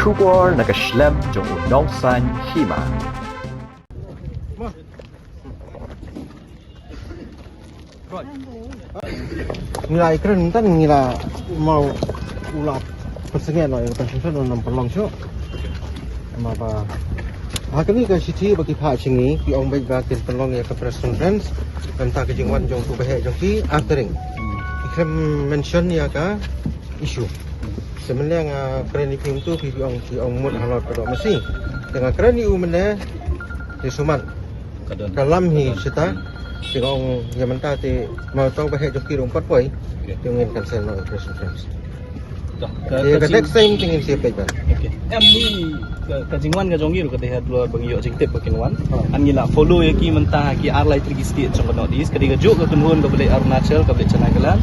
Schubor na kaslem jong unong san hima. Nila ikran tan nila mau ulat persengian lo yang penting non perlong syo ma ba hakani ka sithi bagi pha chingi pi ong bai ba kin perlong ya ka press conference tentang kejingwan jong tu bahe jong ki aftering ikram mention ya ka issue sebenarnya kerani pim tu pi ong mut halot pada mesti dengan kerani u mene di sumat dalam hi sita Tingong yang mentah ti mau tahu bahaya joki rompat boy, tingin cancel no press conference. The next time tingin siapa kan? Okay. Em ni kajingwan ka jongi ro ka dehat luar bang yo jing tip pakinwan. An ngila follow ya ki mentah ki arlai trigi state trong ka northeast ka diga jo ka tunhun ka balik Arunachal ka balik Chanagalan.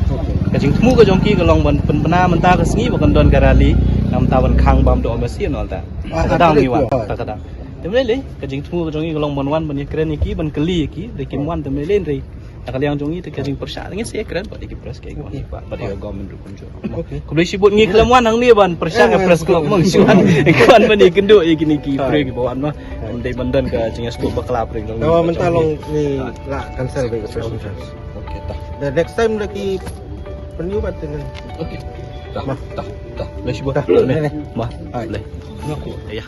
Kajing temu ka jongki ka long ban pena mentah ka sengi bakan don garali nam tawan khang bam do masi no alta. Kadang ni wan kadang. Temele kajing temu ka jongi ka long ban wan ban keren ki ban keli ki dekin wan temele re. Nakali yang jongi te kajing persya ngin se keren ba diki press kay wan ba ba diga government ru kunjo. Ko beli sibut ngi kelam wan nang ni ban persya nga press club mang suan. Kan ban iki ndo iki niki pre ki bawan mah. Ndai bandan ka jing sport bakla pre jong. Tawa mentah long ni la cancel by press conference. Okay tah. The next time lagi penyubat dengan Okay. Dah. Dah. Boleh sibut. Mah. Boleh. Aku. Ya.